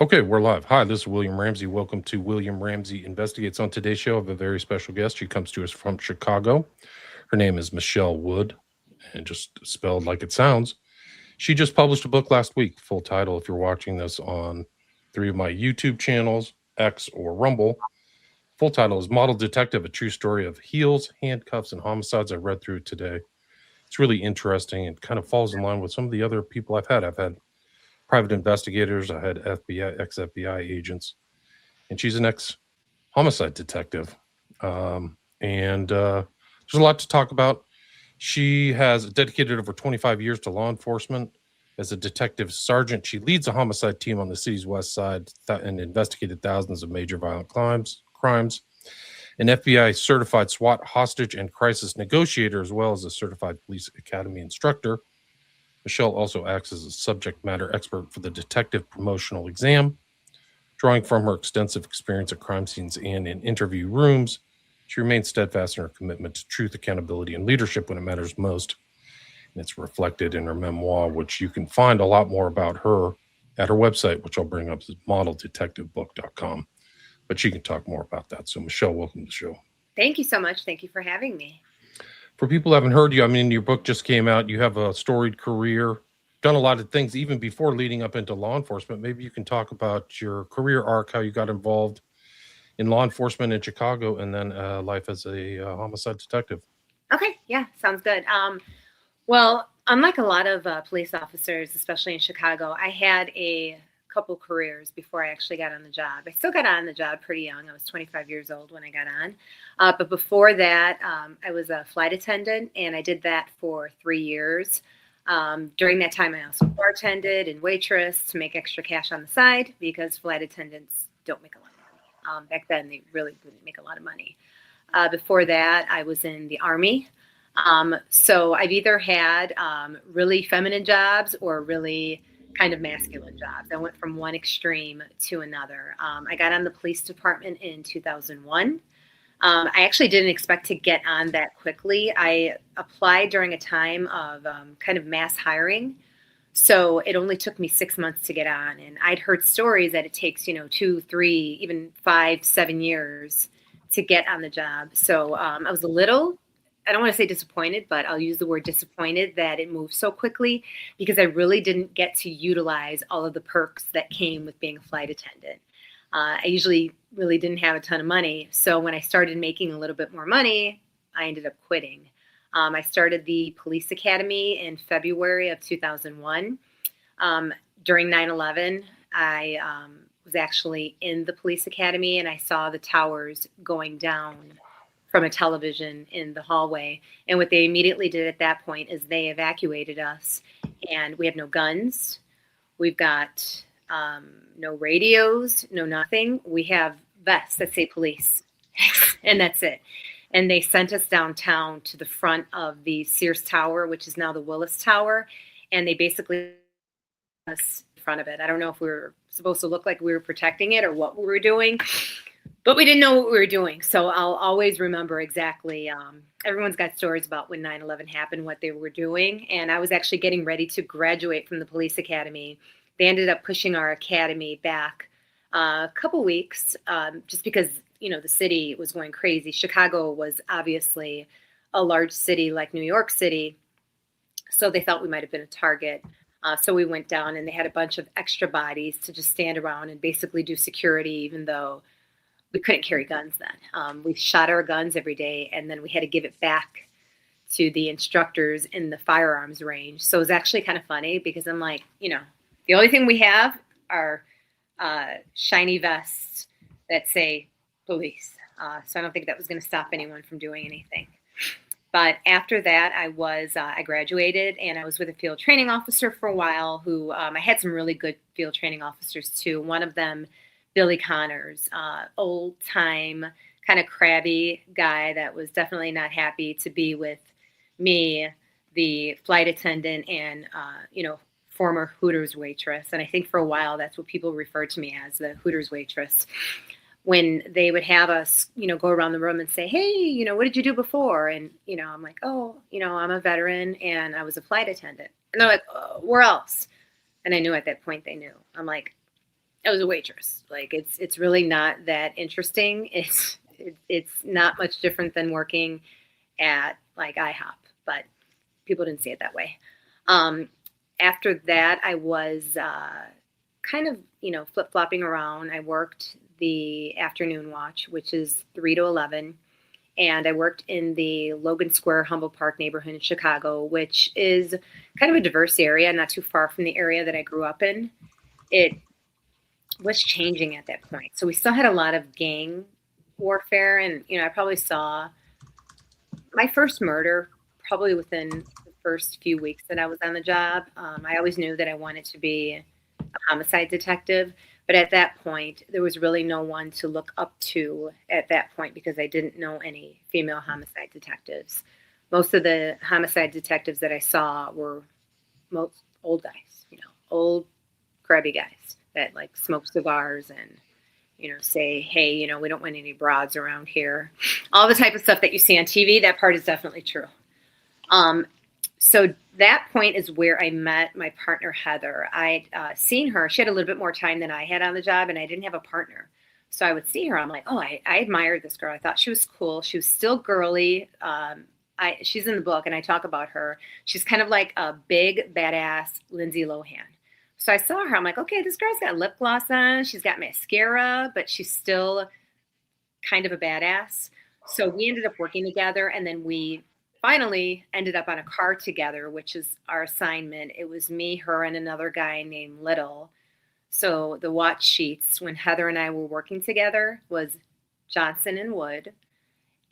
Okay, we're live. Hi, this is William Ramsey. Welcome to William Ramsey Investigates. On today's show, I have a very special guest. She comes to us from Chicago. Her name is Michele Wood, and just spelled like it sounds. She just published a book last week. Full title, if you're watching this on three of my YouTube channels, X or Rumble. Full title is Model Detective, a true story of heels, handcuffs, and homicides. I read through it today. It's really interesting and kind of falls in line with some of the other people I've had. I've had private investigators, I had FBI, ex-FBI agents, and she's an ex-homicide detective. And there's a lot to talk about. She has dedicated over 25 years to law enforcement. As a detective sergeant, she leads a homicide team on the city's west side and investigated thousands of major violent crimes. An FBI certified SWAT hostage and crisis negotiator, as well as a certified police academy instructor. Michele also acts as a subject matter expert for the detective promotional exam. Drawing from her extensive experience at crime scenes and in interview rooms, she remains steadfast in her commitment to truth, accountability, and leadership when it matters most. And it's reflected in her memoir, which you can find a lot more about her at her website, which I'll bring up, is modeldetectivebook.com. But she can talk more about that. So, Michele, welcome to the show. Thank you so much. Thank you for having me. For people who haven't heard you, I mean, your book just came out. You have a storied career, done a lot of things even before leading up into law enforcement. Maybe you can talk about your career arc, how you got involved in law enforcement in Chicago, and then life as a homicide detective. Okay, yeah, sounds good. Well, unlike a lot of police officers, especially in Chicago, I had a couple careers before I actually got on the job. I still got on the job pretty young. I was 25 years old when I got on. But before that, I was a flight attendant, and I did that for 3 years. During that time, I also bartended and waitress to make extra cash on the side because flight attendants don't make a lot of money. Back then, they really didn't make a lot of money. Before that, I was in the Army. So I've either had really feminine jobs or really kind of masculine jobs. I went from one extreme to another. I got on the police department in 2001. I actually didn't expect to get on that quickly. I applied during a time of kind of mass hiring. So it only took me 6 months to get on. And I'd heard stories that it takes, 2, 3, even 5, 7 years to get on the job. So I was a little, I don't want to say disappointed, but I'll use the word disappointed that it moved so quickly because I really didn't get to utilize all of the perks that came with being a flight attendant. I usually really didn't have a ton of money. So when I started making a little bit more money, I ended up quitting. I started the police academy in February of 2001. During 9/11, I was actually in the police academy and I saw the towers going down from a television in the hallway. And what they immediately did at that point is they evacuated us, and we have no guns. We've got no radios, no nothing. We have vests that say police, and that's it. And they sent us downtown to the front of the Sears Tower, which is now the Willis Tower, and they basically us in front of it. I don't know if we were supposed to look like we were protecting it or what we were doing, but we didn't know what we were doing. So I'll always remember exactly. Everyone's got stories about when 9/11 happened, what they were doing. And I was actually getting ready to graduate from the police academy. They ended up pushing our academy back a couple weeks just because, the city was going crazy. Chicago was obviously a large city like New York City. So they thought we might have been a target. So we went down and they had a bunch of extra bodies to just stand around and basically do security, even though we couldn't carry guns then. We shot our guns every day, and then we had to give it back to the instructors in the firearms range. So it was actually kind of funny because I'm like, the only thing we have are shiny vests that say police. So I don't think that was going to stop anyone from doing anything. But after that, I graduated, and I was with a field training officer for a while who I had some really good field training officers too. One of them, Billy Connors, old time, kind of crabby guy that was definitely not happy to be with me, the flight attendant, and former Hooters waitress. And I think for a while that's what people referred to me as, the Hooters waitress. When they would have us, go around the room and say, hey, what did you do before? And, I'm like, oh, I'm a veteran and I was a flight attendant. And they're like, oh, where else? And I knew at that point they knew. I'm like, I was a waitress. Like it's really not that interesting. It's not much different than working at like IHOP, but people didn't see it that way. Um, After that, I was kind of flip flopping around. I worked the afternoon watch, which is 3 to 11, and I worked in the Logan Square Humboldt Park neighborhood in Chicago, which is kind of a diverse area, not too far from the area that I grew up in. It was changing at that point. So we still had a lot of gang warfare. And, I probably saw my first murder probably within the first few weeks that I was on the job. I always knew that I wanted to be a homicide detective. But at that point, there was really no one to look up to at that point because I didn't know any female homicide detectives. Most of the homicide detectives that I saw were most old guys, old crabby guys that like smoke cigars and say, hey, we don't want any broads around here. All the type of stuff that you see on TV, that part is definitely true. So that point is where I met my partner, Heather. I'd seen her. She had a little bit more time than I had on the job, and I didn't have a partner. So I would see her. I'm like, oh, I admired this girl. I thought she was cool. She was still girly. She's in the book, and I talk about her. She's kind of like a big, badass Lindsay Lohan. So I saw her. I'm like, okay, this girl's got lip gloss on. She's got mascara, but she's still kind of a badass. So we ended up working together, and then we finally ended up on a car together, which is our assignment. It was me, her, and another guy named Little. So the watch sheets when Heather and I were working together was Johnson and Wood.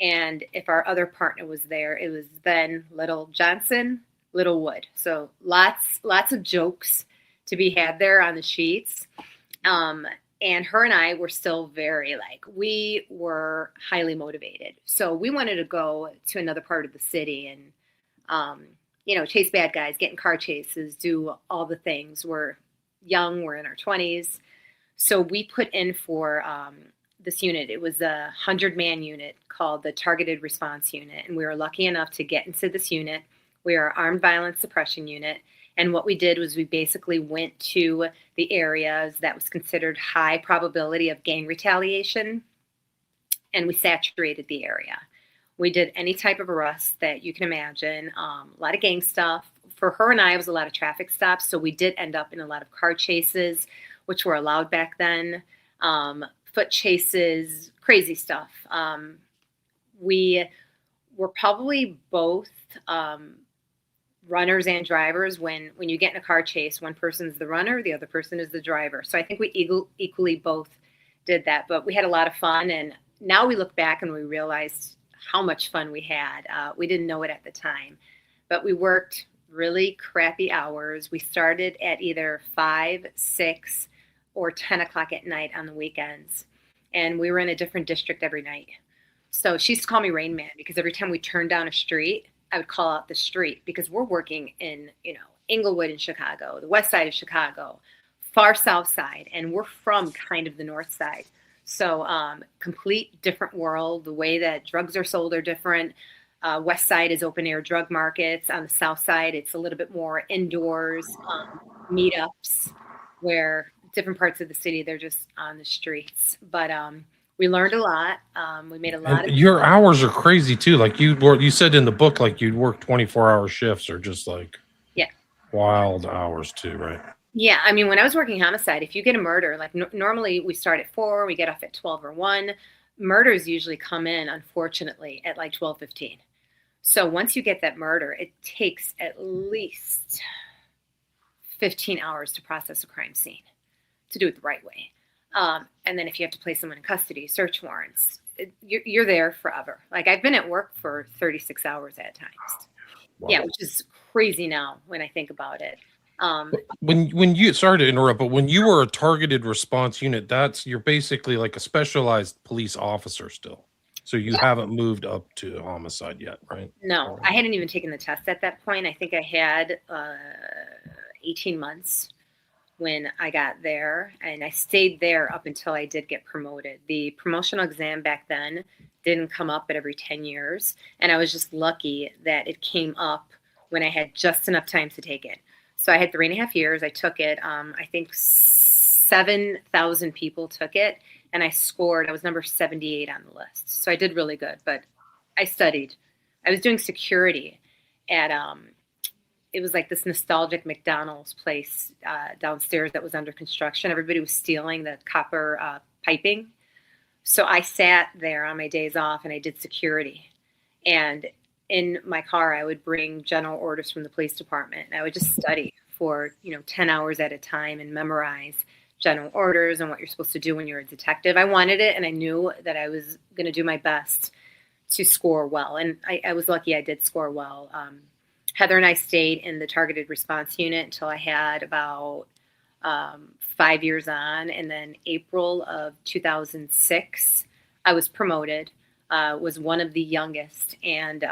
And if our other partner was there, it was then Little Johnson, Little Wood. So lots of jokes to be had there on the sheets. And her and I were still we were highly motivated. So we wanted to go to another part of the city and, chase bad guys, get in car chases, do all the things. We're young, we're in our 20s. So we put in for this unit. It was a 100-man unit called the Targeted Response Unit. And we were lucky enough to get into this unit. We are Armed Violence Suppression Unit. And what we did was we basically went to the areas that was considered high probability of gang retaliation, and we saturated the area. We did any type of arrest that you can imagine, a lot of gang stuff. For her and I, it was a lot of traffic stops, so we did end up in a lot of car chases, which were allowed back then, foot chases, crazy stuff. We were probably both runners and drivers. When you get in a car chase, one person's the runner, the other person is the driver. So I think we equally both did that, but we had a lot of fun. And now we look back and we realized how much fun we had. We didn't know it at the time, but we worked really crappy hours. We started at either 5, 6, or 10 o'clock at night on the weekends. And we were in a different district every night. So she used to call me Rain Man because every time we turned down a street, I would call out the street because we're working in, Inglewood in Chicago, the west side of Chicago, far south side, and we're from kind of the north side. So complete different world. The way that drugs are sold are different. West side is open air drug markets. On the south side, it's a little bit more indoors, meetups where different parts of the city, they're just on the streets. But we learned a lot. We made a lot of. Your hours are crazy too. Like you said in the book, like you'd work 24-hour shifts or just like wild hours too, right? Yeah, I mean, when I was working homicide, if you get a murder, like normally we start at 4, we get off at 12 or 1. Murders usually come in, unfortunately, at like 12:15. So once you get that murder, it takes at least 15 hours to process a crime scene, to do it the right way. And then if you have to place someone in custody, search warrants, you're there forever. Like I've been at work for 36 hours at times. Wow. Yeah, which is crazy now when I think about it. When you, sorry to interrupt, but when you were a targeted response unit, you're basically like a specialized police officer still. So you haven't moved up to homicide yet, right? No, I hadn't even taken the test at that point. I think I had 18 months when I got there, and I stayed there up until I did get promoted. The promotional exam back then didn't come up at every 10 years, and I was just lucky that it came up when I had just enough time to take it. So I had 3.5 years. I took it, I think 7,000 people took it, and I was number 78 on the list. So I did really good, but I studied. I was doing security at, it was like this nostalgic McDonald's place downstairs that was under construction. Everybody was stealing the copper piping. So I sat there on my days off and I did security. And in my car, I would bring general orders from the police department. And I would just study for, 10 hours at a time and memorize general orders and what you're supposed to do when you're a detective. I wanted it, and I knew that I was going to do my best to score well. And I was lucky I did score well. Heather and I stayed in the targeted response unit until I had about 5 years on. And then April of 2006, I was promoted, was one of the youngest and,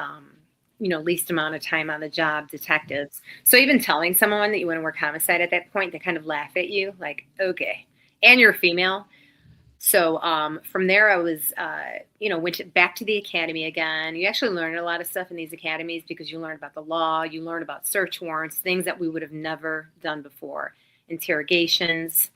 least amount of time on the job detectives. So even telling someone that you want to work homicide at that point, they kind of laugh at you like, okay, and you're a female. So from there, I was, went back to the academy again. You actually learn a lot of stuff in these academies because you learn about the law, you learn about search warrants, things that we would have never done before, interrogations.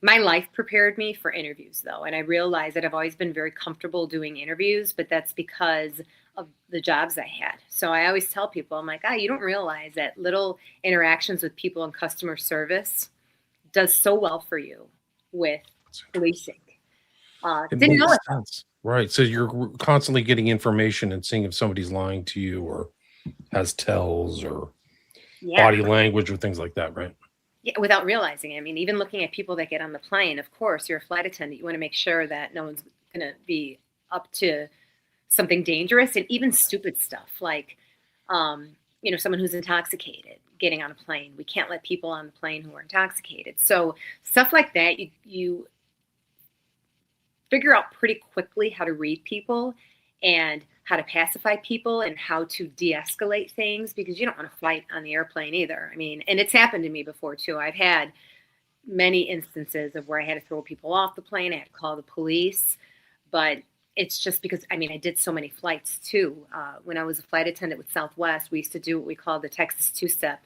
My life prepared me for interviews, though, and I realized that I've always been very comfortable doing interviews, but that's because of the jobs I had. So I always tell people, I'm like, you don't realize that little interactions with people in customer service does so well for you with policing. Didn't know it. Right. So you're constantly getting information and seeing if somebody's lying to you or has tells or body language or things like that, right? Yeah, without realizing it. I mean, even looking at people that get on the plane, of course, you're a flight attendant. You want to make sure that no one's going to be up to something dangerous, and even stupid stuff like, someone who's intoxicated getting on a plane. We can't let people on the plane who are intoxicated. So stuff like that, you figure out pretty quickly how to read people and how to pacify people and how to de-escalate things, because you don't want to fight on the airplane either. I mean, and it's happened to me before too. I've had many instances of where I had to throw people off the plane. I had to call the police, but it's just because, I did so many flights too. When I was a flight attendant with Southwest, we used to do what we call the Texas two-step.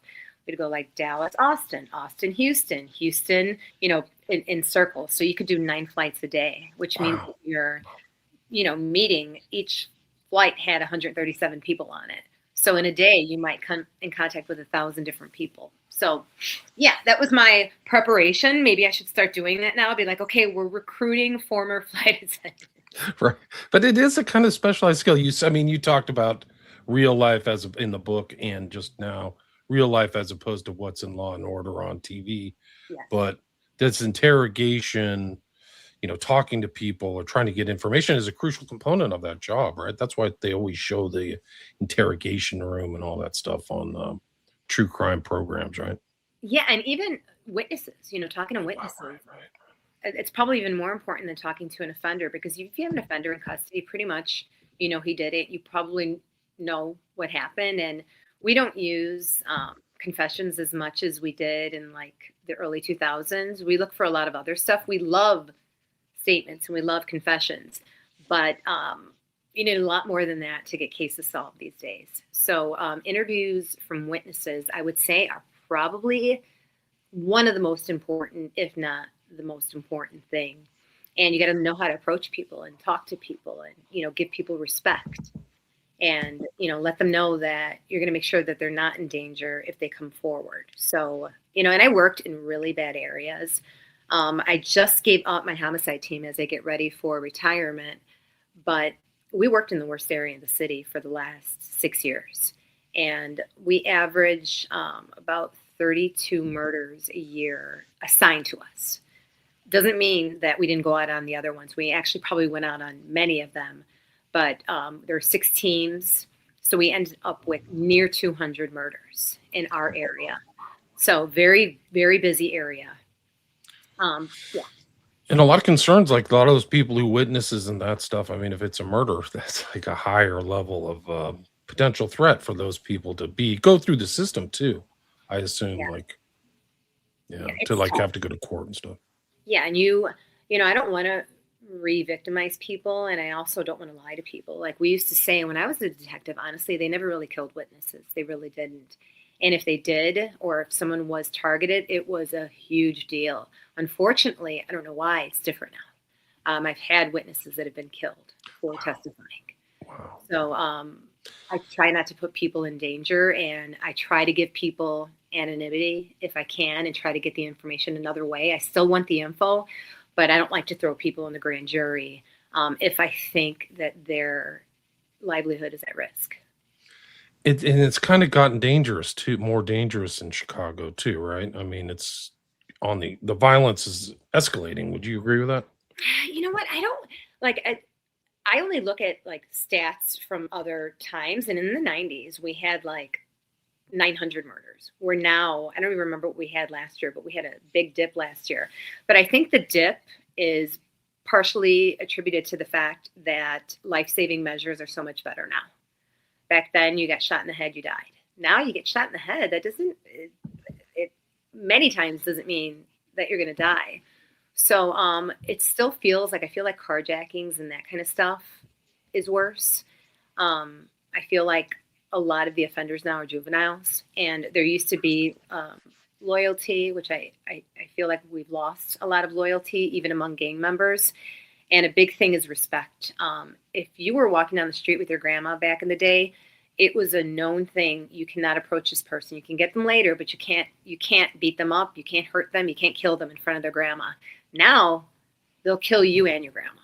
We'd go like Dallas, Austin, Austin, Houston, Houston, in circles. So you could do 9 flights a day, which means you're, meeting, each flight had 137 people on it. So in a day, you might come in contact with 1,000 different people. So yeah, that was my preparation. Maybe I should start doing that now. I'll be like, okay, we're recruiting former flight attendants. Right. But it is a kind of specialized skill. You talked about real life as in the book and just now real life as opposed to what's in Law and Order on TV. Yes. But this interrogation, talking to people or trying to get information is a crucial component of that job, right? That's why they always show the interrogation room and all that stuff on true crime programs, right? Yeah, and even witnesses, talking to witnesses. Right. It's probably even more important than talking to an offender, because if you have an offender in custody, pretty much, he did it. You probably know what happened. And we don't use confessions as much as we did in like the early 2000s. We look for a lot of other stuff. We love statements and we love confessions, but you need a lot more than that to get cases solved these days. So interviews from witnesses, I would say, are probably one of the most important, if not the most important thing. And you got to know how to approach people and talk to people and, give people respect and, let them know that you're going to make sure that they're not in danger if they come forward. So, and I worked in really bad areas. I just gave up my homicide team as I get ready for retirement, but we worked in the worst area in the city for the last 6 years. And we average about 32 murders a year assigned to us. Doesn't mean that we didn't go out on the other ones. We actually probably went out on many of them, but there are 6 teams. So we ended up with near 200 murders in our area. So very, very busy area. Yeah. And a lot of concerns, like a lot of those people who witnesses and that stuff. I mean, if it's a murder, that's like a higher level of potential threat for those people to go through the system too. I assume, to like have to go to court and stuff. Yeah, and I don't want to re-victimize people, and I also don't want to lie to people. Like we used to say when I was a detective, honestly, they never really killed witnesses. They really didn't. And if they did, or if someone was targeted, it was a huge deal. Unfortunately, I don't know why it's different now. I've had witnesses that have been killed for testifying. Wow. So I try not to put people in danger, and I try to give people anonymity if I can and try to get the information another way. I still want the info, but I don't like to throw people in the grand jury if I think that their livelihood is at risk. And it's kind of gotten dangerous too, more dangerous in Chicago too, right? I mean, it's on the violence is escalating. Would you agree with that? You know what? I don't like. I only look at like stats from other times, and in the 90s, we had like 900 murders. We're now, I don't even remember what we had last year, but we had a big dip last year. But I think the dip is partially attributed to the fact that life-saving measures are so much better now. Back then, you got shot in the head, you died. Now you get shot in the head. That doesn't, it many times doesn't mean that you're going to die. So it still feels like, I feel like carjackings and that kind of stuff is worse. I feel like a lot of the offenders now are juveniles, and there used to be loyalty, which I feel like we've lost a lot of loyalty even among gang members. And a big thing is respect. If you were walking down the street with your grandma back in the day, it was a known thing. You cannot approach this person. You can get them later, but you can't beat them up. You can't hurt them. You can't kill them in front of their grandma. Now they'll kill you and your grandma.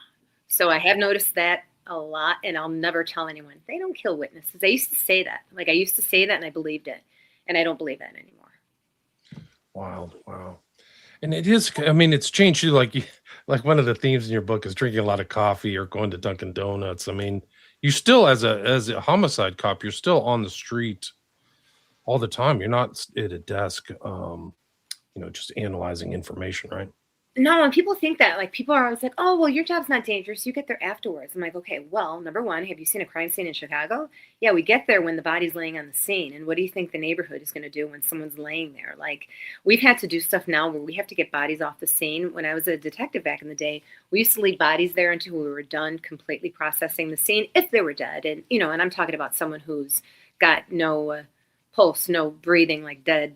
So I have noticed that a lot, and I'll never tell anyone they don't kill witnesses. I used to say that. Like I used to say that, and I believed it, and I don't believe that anymore. Wow. And it is, I mean, it's changed you like one of the themes in your book is drinking a lot of coffee or going to Dunkin' Donuts. I mean, you still as a homicide cop, you're still on the street all the time. You're not at a desk just analyzing information, right? No, and people think that, like, people are always like, oh, well, your job's not dangerous. You get there afterwards. I'm like, okay, well, number one, have you seen a crime scene in Chicago? Yeah, we get there when the body's laying on the scene. And what do you think the neighborhood is going to do when someone's laying there? Like, we've had to do stuff now where we have to get bodies off the scene. When I was a detective back in the day, we used to leave bodies there until we were done completely processing the scene if they were dead. And, and I'm talking about someone who's got no pulse, no breathing, like dead.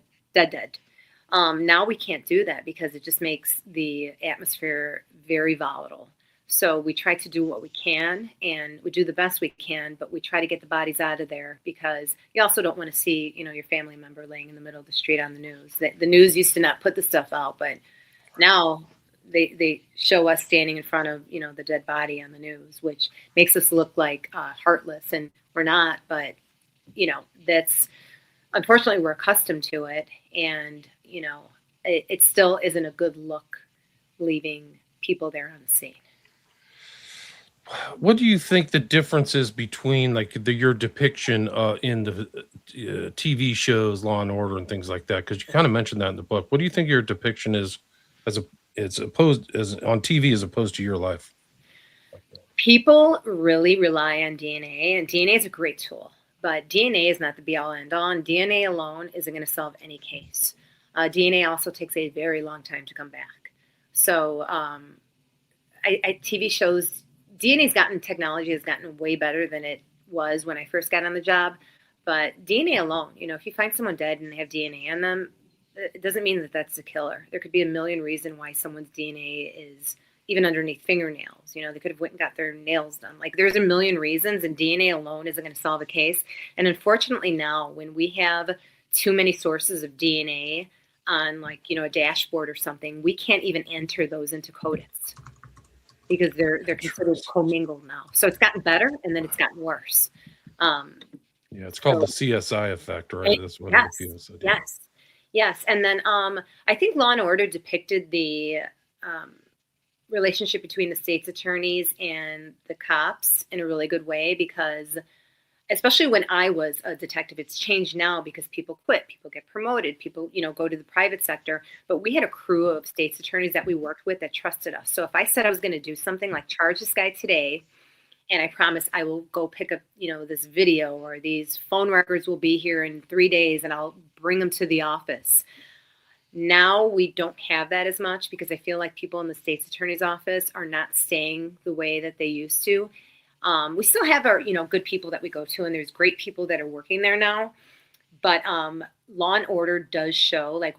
Now we can't do that because it just makes the atmosphere very volatile. So we try to do what we can, and we do the best we can, but we try to get the bodies out of there because you also don't want to see, your family member laying in the middle of the street on the news. The news used to not put the stuff out, but now they show us standing in front of, the dead body on the news, which makes us look like heartless, and we're not. But, that's unfortunately we're accustomed to it, and it still isn't a good look leaving people there on the scene. What do you think the difference is between your depiction in the TV shows, Law and Order, and things like that? Because you kind of mentioned that in the book. What do you think your depiction is as opposed as on TV as opposed to your life? People really rely on DNA, and DNA is a great tool, but DNA is not the be-all end-all, and DNA alone isn't going to solve any case. DNA also takes a very long time to come back. So TV shows, technology has gotten way better than it was when I first got on the job. But DNA alone, if you find someone dead and they have DNA on them, it doesn't mean that that's a killer. There could be a million reasons why someone's DNA is even underneath fingernails. They could have went and got their nails done. Like, there's a million reasons, and DNA alone isn't going to solve a case. And unfortunately now, when we have too many sources of DNA on a dashboard or something, we can't even enter those into CODIS because they're considered commingled now. So it's gotten better, and then it's gotten worse. It's called the CSI effect, right? That's what people said. Yes. And then I think Law and Order depicted the relationship between the state's attorneys and the cops in a really good way, because especially when I was a detective, it's changed now because people quit, people get promoted, people, go to the private sector. But we had a crew of state's attorneys that we worked with that trusted us. So if I said I was going to do something like charge this guy today, and I promise I will go pick up, this video, or these phone records will be here in 3 days, and I'll bring them to the office. Now we don't have that as much because I feel like people in the state's attorney's office are not staying the way that they used to. We still have our, good people that we go to, and there's great people that are working there now. But Law and Order does show, like,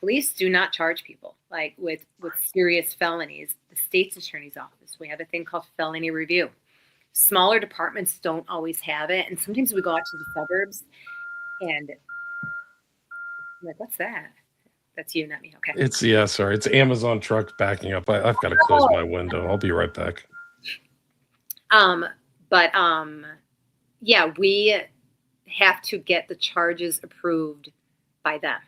police do not charge people like with serious felonies. The state's attorney's office, we have a thing called felony review. Smaller departments don't always have it, and sometimes we go out to the suburbs, and I'm like, what's that? That's you, not me. Okay. Sorry. It's Amazon trucks backing up. I've got to close my window. I'll be right back. Yeah, we have to get the charges approved by them.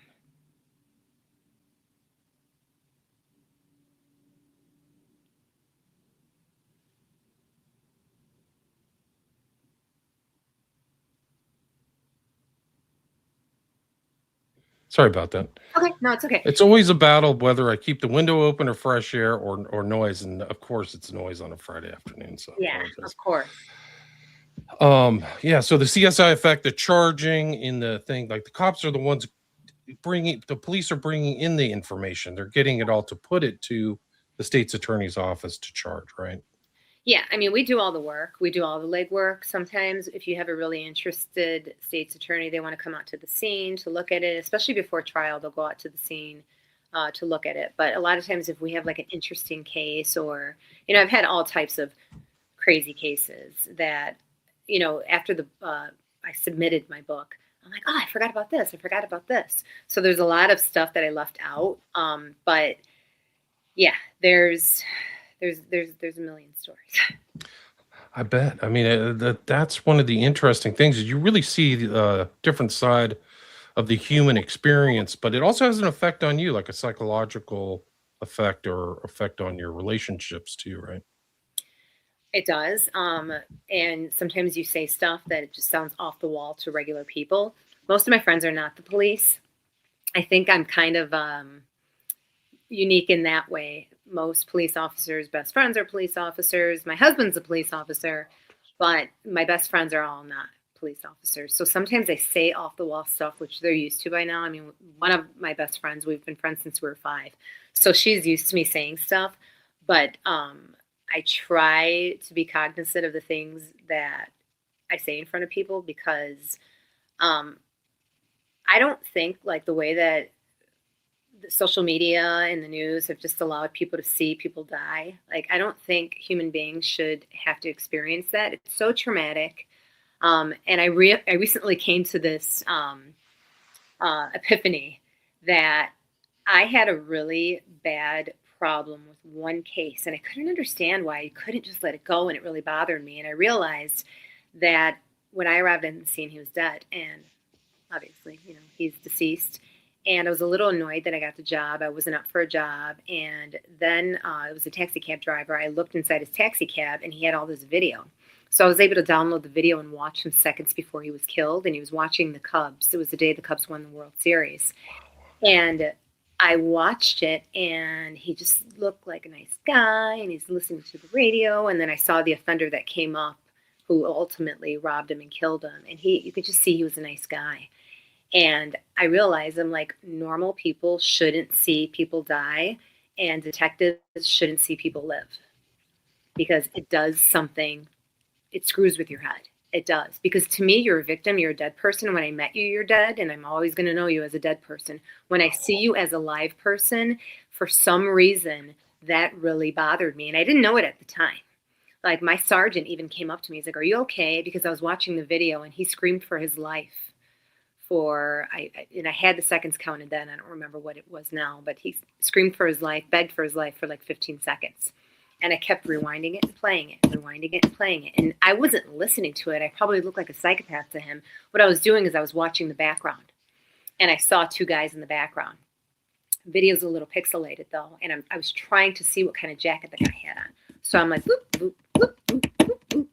Sorry about that. Okay, no, it's okay. It's always a battle whether I keep the window open or fresh air or noise, and of course it's noise on a Friday afternoon. So yeah, of course. So the CSI effect, the charging in the thing, like the cops are the ones the police are bringing in the information. They're getting it all to put it to the state's attorney's office to charge, right? Yeah, I mean, we do all the work. We do all the legwork. Sometimes if you have a really interested state's attorney, they want to come out to the scene to look at it, especially before trial, they'll go out to the scene to look at it. But a lot of times if we have like an interesting case or, I've had all types of crazy cases that, after I submitted my book, I'm like, I forgot about this. I forgot about this. So there's a lot of stuff that I left out. But yeah, there's a million stories. I bet. I mean, that's one of the interesting things is you really see the different side of the human experience, but it also has an effect on you, like a psychological effect or effect on your relationships too, right? It does. And sometimes you say stuff that it just sounds off the wall to regular people. Most of my friends are not the police. I think I'm kind of unique in that way. Most police officers' best friends are police officers. My husband's a police officer, but my best friends are all not police officers. So sometimes I say off the wall stuff, which they're used to by now. I mean, one of my best friends, we've been friends since we were 5. So she's used to me saying stuff, but I try to be cognizant of the things that I say in front of people because I don't think like the way that the social media and the news have just allowed people to see people die. Like, I don't think human beings should have to experience that. It's so traumatic. And I recently came to this epiphany that I had a really bad problem with one case, and I couldn't understand why I couldn't just let it go, and it really bothered me. And I realized that when I arrived on the scene, he was dead, and obviously, he's deceased. And I was a little annoyed that I got the job. I wasn't up for a job. And then it was a taxi cab driver. I looked inside his taxi cab, and he had all this video. So I was able to download the video and watch him seconds before he was killed. And he was watching the Cubs. It was the day the Cubs won the World Series. And I watched it, and he just looked like a nice guy, and he's listening to the radio. And then I saw the offender that came up who ultimately robbed him and killed him. And you could just see he was a nice guy. And I realized I'm like, normal people shouldn't see people die, and detectives shouldn't see people live, because it does something, it screws with your head. It does. Because to me, you're a victim, you're a dead person. When I met you, you're dead, and I'm always going to know you as a dead person. When I see you as a live person, for some reason, that really bothered me. And I didn't know it at the time. Like, my sergeant even came up to me. He's like, "Are you okay?" Because I was watching the video, and he screamed for his life. I had the seconds counted then. I don't remember what it was now, but he screamed for his life, begged for his life for like 15 seconds. And I kept rewinding it and playing it, rewinding it and playing it. And I wasn't listening to it. I probably looked like a psychopath to him. What I was doing is I was watching the background, and I saw 2 guys in the background. The video's a little pixelated though, and I was trying to see what kind of jacket the guy had on. So I'm like, boop, boop, boop, boop, boop, boop.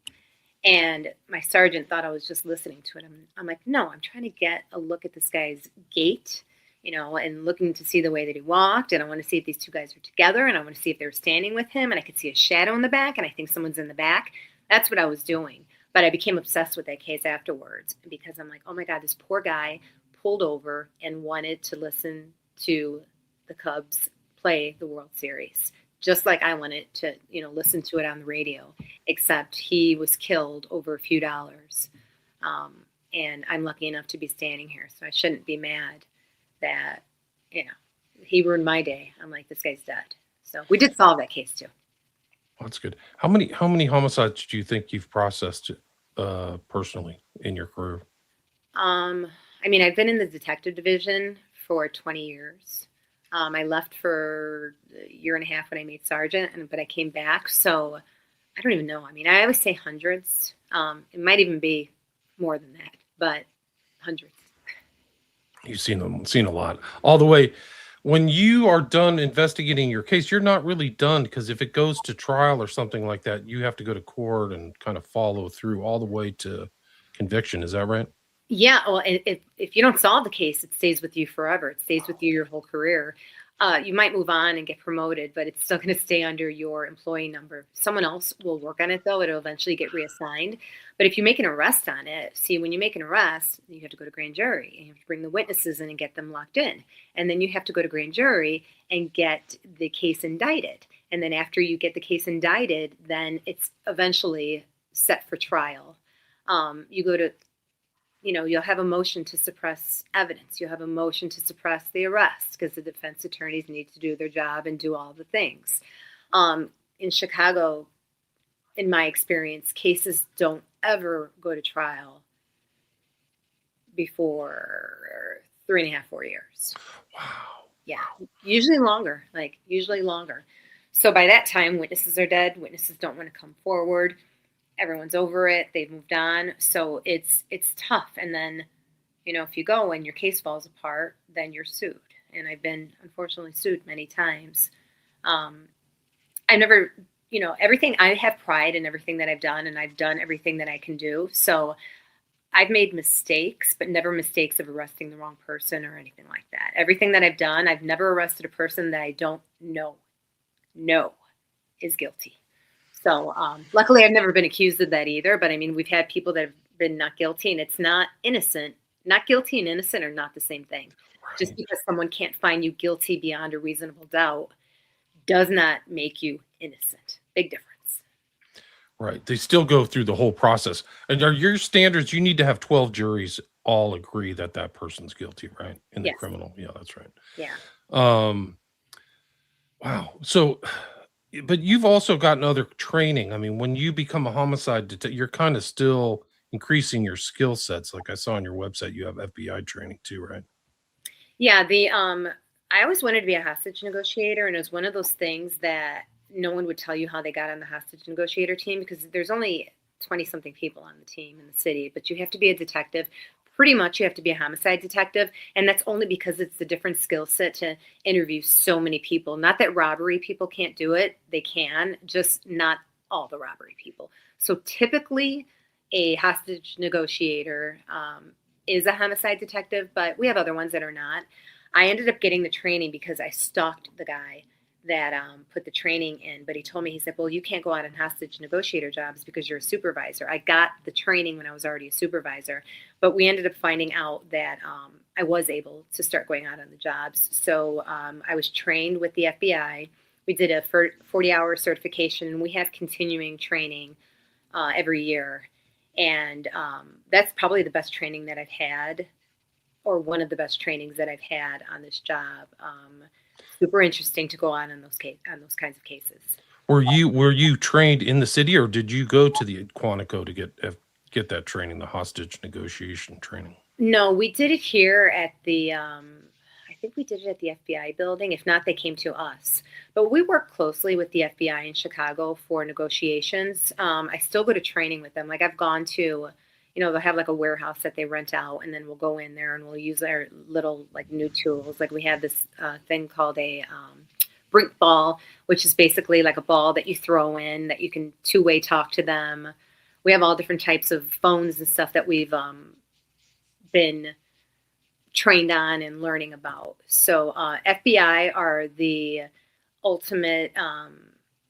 And my sergeant thought I was just listening to it. I'm like, no, I'm trying to get a look at this guy's gait, and looking to see the way that he walked. And I want to see if these 2 guys are together, and I want to see if they were standing with him. And I could see a shadow in the back, and I think someone's in the back. That's what I was doing. But I became obsessed with that case afterwards, because I'm like, oh my God, this poor guy pulled over and wanted to listen to the Cubs play the World Series, just like I wanted to, listen to it on the radio, except he was killed over a few dollars. and I'm lucky enough to be standing here. So I shouldn't be mad that, he ruined my day. I'm like, this guy's dead. So we did solve that case too. That's good. How many homicides do you think you've processed personally in your career? I mean, I've been in the detective division for 20 years. I left for a year and a half when I made sergeant, but I came back. So I don't even know. I mean, I always say hundreds. It might even be more than that, but hundreds. You've seen a lot. All the way. When you are done investigating your case, you're not really done, because if it goes to trial or something like that, you have to go to court and kind of follow through all the way to conviction. Is that right? Yeah, well, if you don't solve the case, it stays with you forever. It stays with you your whole career. You might move on and get promoted, but it's still going to stay under your employee number. Someone else will work on it, though. It'll eventually get reassigned. But if you make an arrest on it, see, when you make an arrest, you have to go to grand jury, and you have to bring the witnesses in and get them locked in. And then you have to go to grand jury and get the case indicted. And then after you get the case indicted, then it's eventually set for trial. You go to you'll have a motion to suppress evidence. You'll have a motion to suppress the arrest because the defense attorneys need to do their job and do all the things. In Chicago, in my experience, cases don't ever go to trial before 3.5, 4 years. Wow. Yeah, usually longer. So by that time, witnesses are dead. Witnesses don't want to come forward. Everyone's over it. They've moved on. So it's tough. And then, if you go and your case falls apart, then you're sued. And I've been, unfortunately, sued many times. I never, everything, I have pride in everything that I've done, and I've done everything that I can do. So I've made mistakes, but never mistakes of arresting the wrong person or anything like that. Everything that I've done, I've never arrested a person that I don't know is guilty. So luckily, I've never been accused of that either. But I mean, we've had people that have been not guilty, and it's not innocent. Not guilty and innocent are not the same thing. Right. Just because someone can't find you guilty beyond a reasonable doubt does not make you innocent. Big difference. Right. They still go through the whole process. And are your standards, you need to have 12 juries all agree that person's guilty, right? In the criminal. Yeah, that's right. Yeah. Wow. So, but you've also gotten other training. I mean, when you become a homicide detective, you're kind of still increasing your skill sets. Like I saw on your website, you have FBI training too, right? Yeah. I always wanted to be a hostage negotiator, and it was one of those things that no one would tell you how they got on the hostage negotiator team, because there's only 20-something people on the team in the city, but you have to be a detective. Pretty much you have to be a homicide detective, and that's only because it's a different skill set to interview so many people. Not that robbery people can't do it. They can, just not all the robbery people. So typically a hostage negotiator is a homicide detective, but we have other ones that are not. I ended up getting the training because I stalked the guy that put the training in, but he told me, he said, well, you can't go out on hostage negotiator jobs because you're a supervisor. I got the training when I was already a supervisor, but we ended up finding out that I was able to start going out on the jobs. So I was trained with the FBI. We did a 40-hour certification, and we have continuing training every year. And that's probably the best training that I've had, or one of the best trainings that I've had on this job. Super interesting to go on those kinds of cases. Were you trained in the city, or did you go to the Quantico to get that training, the hostage negotiation training? No, we did it here at the I think we did it at the FBI building. If not, they came to us. But we work closely with the FBI in Chicago for negotiations. I still go to training with them. Like I've gone to, they'll have like a warehouse that they rent out, and then we'll go in there and we'll use our little like new tools. Like we have this thing called a brink ball, which is basically like a ball that you throw in that you can two-way talk to them. We have all different types of phones and stuff that we've been trained on and learning about. So FBI are the ultimate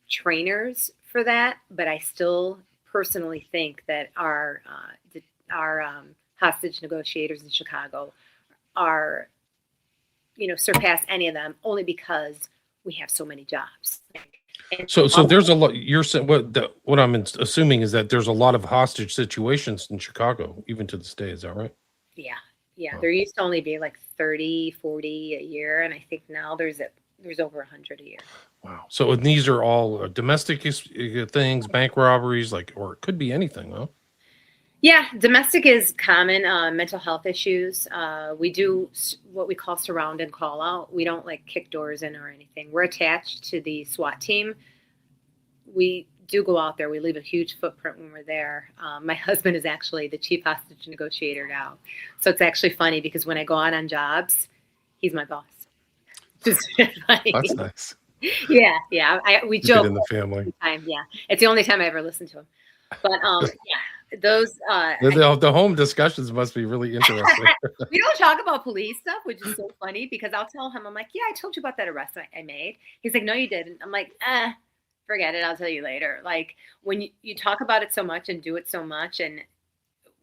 trainers for that, but I still personally think that our hostage negotiators in Chicago are, surpass any of them, only because we have so many jobs. And So there's a lot. You're saying what I'm assuming is that there's a lot of hostage situations in Chicago, even to this day. Is that right? yeah, yeah. Wow. There used to only be like 30, 40 a year, and I think now there's over 100 a year. Wow. So and these are all domestic things, bank robberies, like, or it could be anything, huh? Yeah, domestic is common. Mental health issues. We do what we call surround and call out. We don't like kick doors in or anything. We're attached to the SWAT team. We do go out there. We leave a huge footprint when we're there. My husband is actually the chief hostage negotiator now. So it's actually funny because when I go out on jobs, he's my boss. Just funny. That's nice. Yeah. We Keep it joke in the all family. the time. Yeah. It's the only time I ever listen to him. But yeah, those The home discussions must be really interesting. we don't talk about police stuff, which is so funny because I'll tell him, I'm like, yeah, I told you about that arrest I made. He's like, no, you didn't. I'm like, forget it. I'll tell you later. Like when you talk about it so much and do it so much, and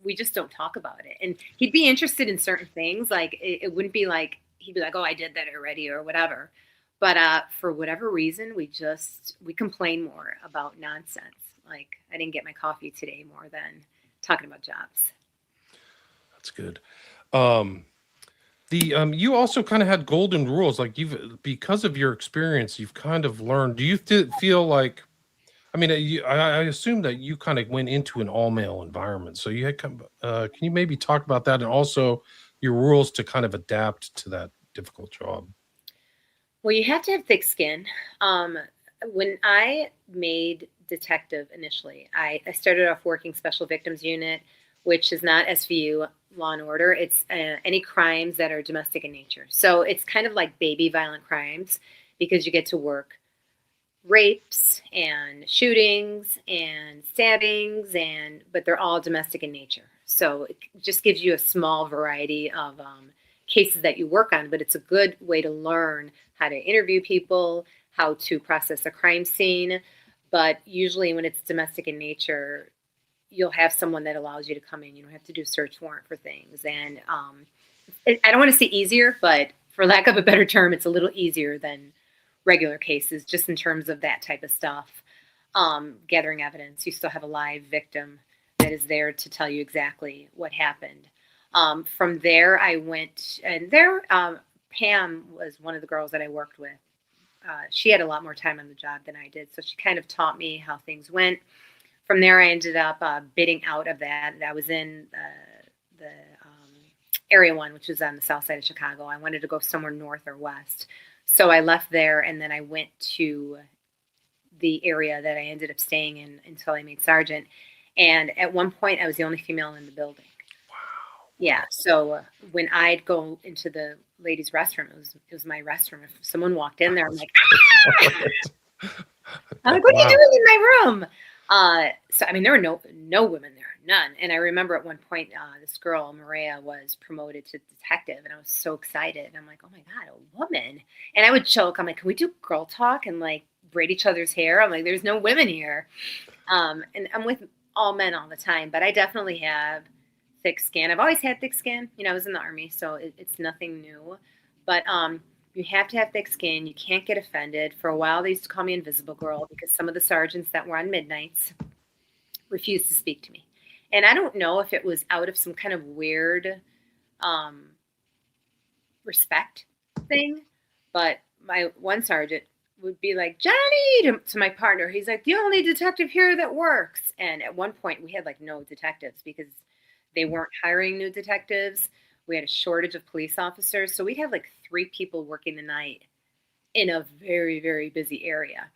we just don't talk about it. And he'd be interested in certain things. Like it wouldn't be like, he'd be like, oh, I did that already or whatever. But for whatever reason, we complain more about nonsense. Like I didn't get my coffee today more than talking about jobs. That's good. You also kind of had golden rules, like because of your experience, you've kind of learned. Do you feel like, I mean, I assume that you kind of went into an all male environment, so you had can you maybe talk about that and also your rules to kind of adapt to that difficult job? Well, you have to have thick skin. When I made detective initially, I started off working special victims unit, which is not SVU, law and order. It's any crimes that are domestic in nature. So it's kind of like baby violent crimes because you get to work rapes and shootings and stabbings, but they're all domestic in nature. So it just gives you a small variety of cases that you work on, but it's a good way to learn how to interview people, how to process a crime scene. But usually when it's domestic in nature, you'll have someone that allows you to come in. You don't have to do a search warrant for things. And I don't want to say easier, but for lack of a better term, it's a little easier than regular cases, just in terms of that type of stuff. Gathering evidence. You still have a live victim that is there to tell you exactly what happened. From there, I went, and there, Pam was one of the girls that I worked with. She had a lot more time on the job than I did, so she kind of taught me how things went. From there, I ended up bidding out of that. I was in the Area 1, which was on the south side of Chicago. I wanted to go somewhere north or west. So I left there, and then I went to the area that I ended up staying in until I made sergeant. And at one point, I was the only female in the building. Wow. Yeah. So when I'd go into the ladies' restroom, it was my restroom. If someone walked in there, I'm like, what are you doing in my room? So I mean, there were no women there, none. And I remember at one point, this girl Maria was promoted to detective, and I was so excited. And I'm like, oh my god, a woman! And I would joke, I'm like, can we do girl talk and like braid each other's hair? I'm like, there's no women here, and I'm with all men all the time, but I definitely have thick skin. I've always had thick skin. You know, I was in the Army, so it's nothing new. But you have to have thick skin. You can't get offended. For a while, they used to call me Invisible Girl because some of the sergeants that were on midnights refused to speak to me. And I don't know if it was out of some kind of weird respect thing, but my one sergeant would be like, Johnny, to my partner. He's like, the only detective here that works. And at one point, we had like no detectives because they weren't hiring new detectives. We had a shortage of police officers. So we'd have like 3 people working the night in a very, very busy area.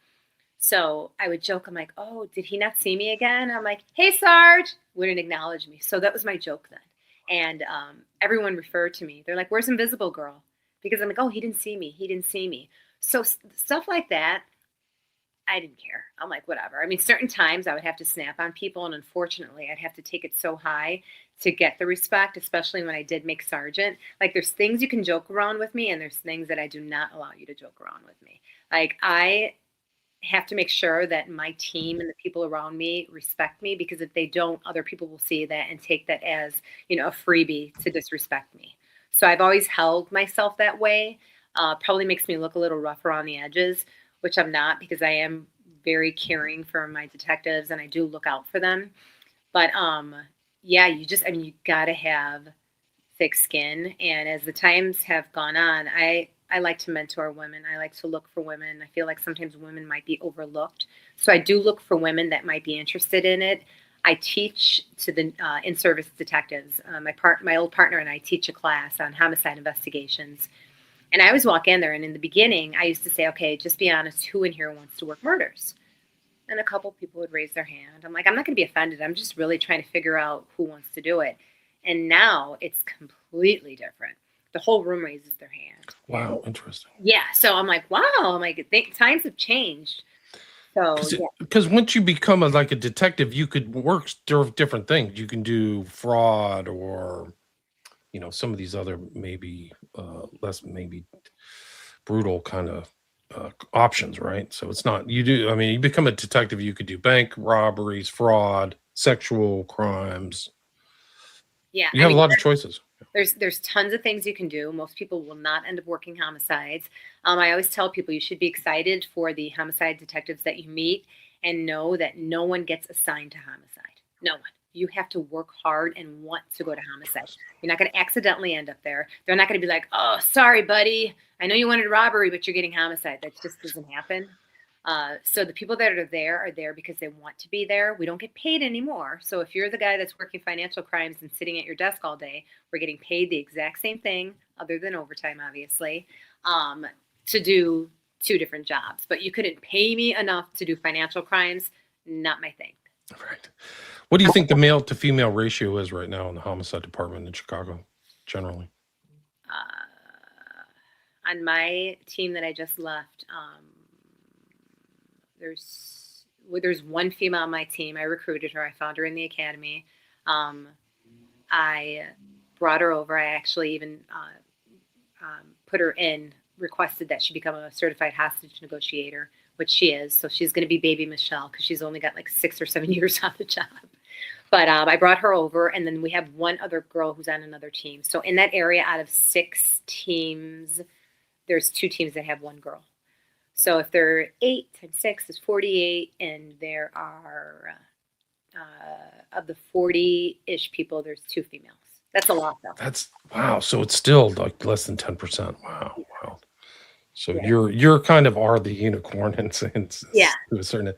So I would joke, I'm like, oh, did he not see me again? I'm like, hey, Sarge, wouldn't acknowledge me. So that was my joke then. And everyone referred to me. They're like, where's Invisible Girl? Because I'm like, oh, he didn't see me. He didn't see me. So stuff like that, I didn't care. I'm like, whatever. I mean, certain times I would have to snap on people. And unfortunately, I'd have to take it so high to get the respect, especially when I did make sergeant. Like there's things you can joke around with me, and there's things that I do not allow you to joke around with me. Like I have to make sure that my team and the people around me respect me, because if they don't, other people will see that and take that as, you know, a freebie to disrespect me. So I've always held myself that way. Probably makes me look a little rough around the edges, which I'm not because I am very caring for my detectives and I do look out for them. But yeah, I mean, you gotta have thick skin. And as the times have gone on, I like to mentor women. I like to look for women. I feel like sometimes women might be overlooked. So I do look for women that might be interested in it. I teach to the in-service detectives. My old partner and I teach a class on homicide investigations. And I always walk in there, and in the beginning, I used to say, okay, just be honest, who in here wants to work murders? And a couple people would raise their hand. I'm like, I'm not going to be offended. I'm just really trying to figure out who wants to do it. And now it's completely different. The whole room raises their hand. Wow, interesting. Yeah. So I'm like, wow. I'm like, times have changed. So Because once you become like a detective, you could work different things. You can do fraud or, some of these other maybe less maybe brutal kind of options, right? So it's not you do. I mean, you become a detective. You could do bank robberies, fraud, sexual crimes. yeah, You I have a mean, lot of choices. there's tons of things you can do. Most people will not end up working homicides. I always tell people you should be excited for the homicide detectives that you meet and know that no one gets assigned to homicide. No one. You have to work hard and want to go to homicide. You're not going to accidentally end up there. They're not going to be like, oh, sorry, buddy. I know you wanted robbery, but you're getting homicide. That just doesn't happen. So the people that are there because they want to be there. We don't get paid anymore. So if you're the guy that's working financial crimes and sitting at your desk all day, we're getting paid the exact same thing, other than overtime, obviously, to do two different jobs. But you couldn't pay me enough to do financial crimes. Not my thing. Right. What do you think the male to female ratio is right now in the homicide department in Chicago, generally? On my team that I just left, there's one female on my team. I recruited her. I found her in the academy. I brought her over. I actually even put her in, requested that she become a certified hostage negotiator, which she is. So she's going to be baby Michele because she's only got like 6 or 7 years on the job. But I brought her over, and then we have one other girl who's on another team. So in that area, out of 6 teams, there's 2 teams that have one girl. So if they're 8 times 6 is 48, and there are of the 40-ish people, there's 2 females. That's a lot, though. That's wow. So it's still like less than 10%. Wow. So Yeah. you're kind of are the unicorn in Yeah. to a certain.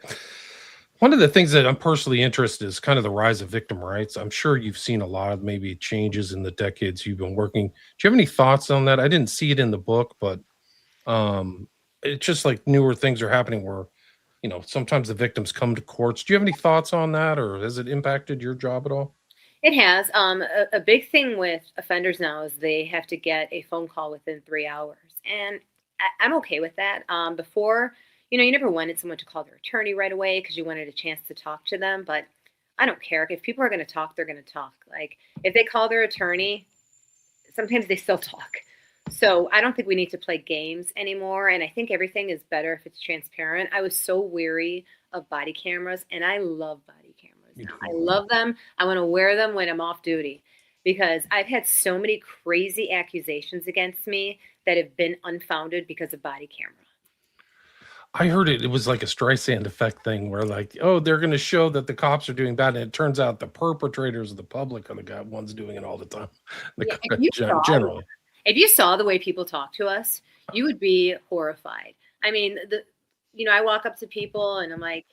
One of the things that I'm personally interested in is kind of the rise of victim rights. I'm sure you've seen a lot of maybe changes in the decades you've been working. Do you have any thoughts on that? I didn't see it in the book, but it's just like newer things are happening where, sometimes the victims come to courts. Do you have any thoughts on that, or has it impacted your job at all? It has. A big thing with offenders now is they have to get a phone call within 3 hours. And I'm okay with that. Before, you never wanted someone to call their attorney right away because you wanted a chance to talk to them. But I don't care. If people are going to talk, they're going to talk. Like if they call their attorney, sometimes they still talk. So I don't think we need to play games anymore. And I think everything is better if it's transparent. I was so weary of body cameras, and I love body cameras. I love them. I want to wear them when I'm off duty because I've had so many crazy accusations against me that have been unfounded because of body camera. I heard it was like a Streisand effect thing where like, oh, they're going to show that the cops are doing bad. And it turns out the perpetrators of the public are the ones doing it all the time. Generally. If you saw the way people talk to us, you would be horrified. I mean, I walk up to people and I'm like,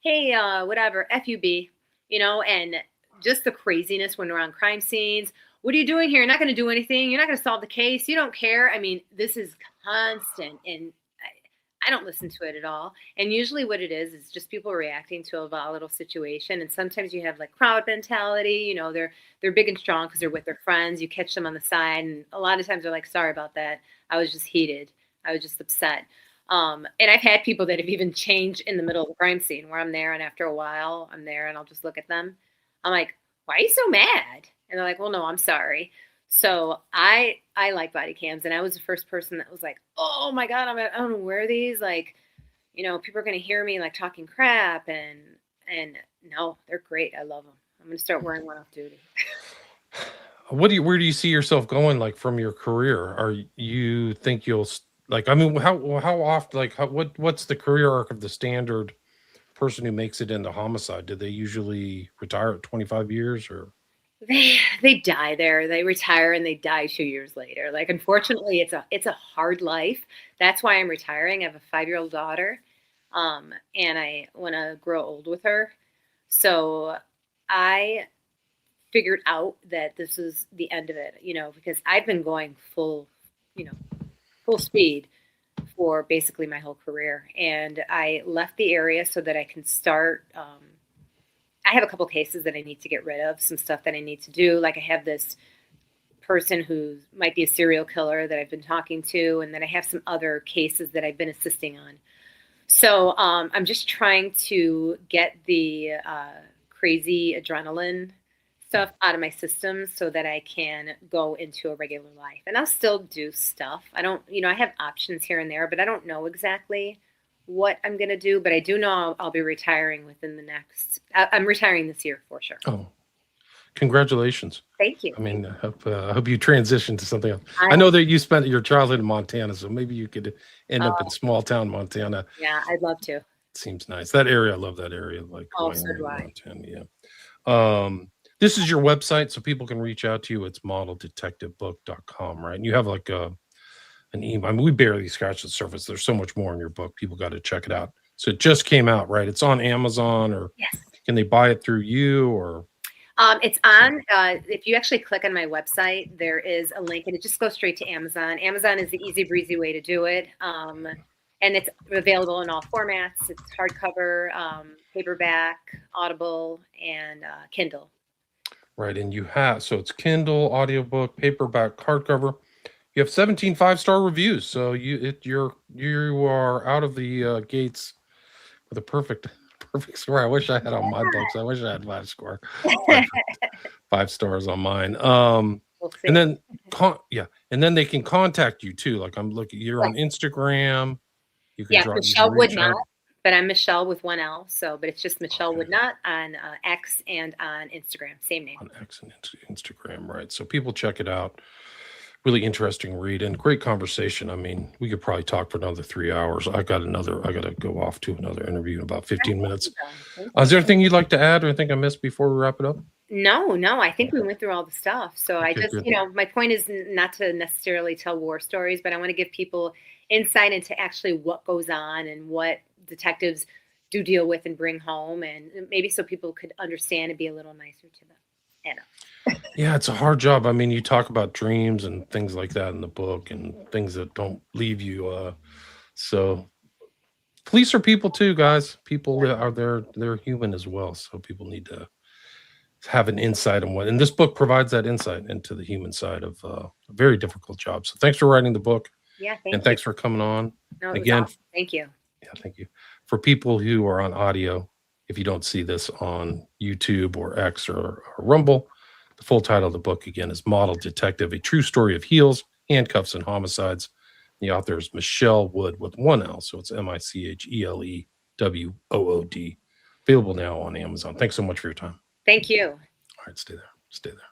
hey, whatever, FUB, and just the craziness when we're on crime scenes. What are you doing here? You're not going to do anything. You're not going to solve the case. You don't care. I mean, this is constant, and I don't listen to it at all. And usually what it is just people reacting to a volatile situation. And sometimes you have like crowd mentality, they're big and strong because they're with their friends. You catch them on the side. And a lot of times they're like, sorry about that. I was just heated. I was just upset. And I've had people that have even changed in the middle of the crime scene where I'm there. And after a while I'm there and I'll just look at them. I'm like, why are you so mad? And they're like, well, no, I'm sorry. So I like body cams, and I was the first person that was like, oh my God, I don't wear these. Like, people are going to hear me like talking crap, and no, they're great. I love them. I'm going to start wearing one off duty. where do you see yourself going, like, from your career? Are you think you'll like, I mean, how often, like, what's the career arc of the standard person who makes it into homicide? Do they usually retire at 25 years or? They die there. They retire and they die 2 years later. Like, unfortunately, it's a hard life. That's why I'm retiring. I have a 5-year-old daughter, and I want to grow old with her. So I figured out that this is the end of it, because I've been going you know, full speed for basically my whole career. And I left the area so that I can start. I have a couple cases that I need to get rid of, some stuff that I need to do. Like, I have this person who might be a serial killer that I've been talking to, and then I have some other cases that I've been assisting on. So I'm just trying to get the crazy adrenaline stuff out of my system so that I can go into a regular life. And I'll still do stuff. I don't, I have options here and there, but I don't know exactly what I'm going to do. But I do know I'll be retiring within the I'm retiring this year for sure. Oh, congratulations. Thank you. I mean, I hope you transition to something else. I know that you spent your childhood in Montana, so maybe you could end up in small town Montana. Yeah, I'd love to. It seems nice. That area, I love that area. Like, so do I. Montana, yeah. This is your website, so people can reach out to you. It's modeldetectivebook.com, right? And you have like an email. I mean, we barely scratched the surface. There's so much more in your book. People got to check it out. So it just came out, right? It's on Amazon, or yes. Can they buy it through you, or? It's on, if you actually click on my website, there is a link and it just goes straight to Amazon. Amazon is the easy breezy way to do it. And it's available in all formats. It's hardcover, paperback, Audible, and Kindle. Right. And you have, so it's Kindle, audiobook, paperback, hardcover. You have 17 5-star reviews. So you are out of the gates with a perfect score. I wish I had on my books. I wish I had 5 stars on mine. And then and then they can contact you too. Like, I'm looking, you're on Instagram. You can Michele Would Not, but I'm Michele with one L. So, but it's just Michele Would Not on X and on Instagram. Same name. On X and Instagram, right? So people check it out. Really interesting read and great conversation. I mean, we could probably talk for another 3 hours. I got to go off to another interview in about 15 minutes. Is there anything you'd like to add or anything I missed before we wrap it up? No, I think we went through all the stuff. So okay, I just, good. My point is not to necessarily tell war stories, but I want to give people insight into actually what goes on and what detectives do deal with and bring home, and maybe so people could understand and be a little nicer to them. Yeah, it's a hard job. I mean, you talk about dreams and things like that in the book and things that don't leave you. So police are people too, guys. People are they're human as well. So people need to have an insight on and this book provides that insight into the human side of a very difficult job. So thanks for writing the book. Yeah, thanks for coming on. No, again, awesome. Thank you. Yeah, thank you. For people who are on audio, if you don't see this on YouTube or X or Rumble, the full title of the book again is Model Detective: A True Story of Heels, Handcuffs and Homicides. The author is Michele Wood with one L, so it's MiCheleWood. Available now on Amazon. Thanks so much for your time. Thank you. All right, stay there.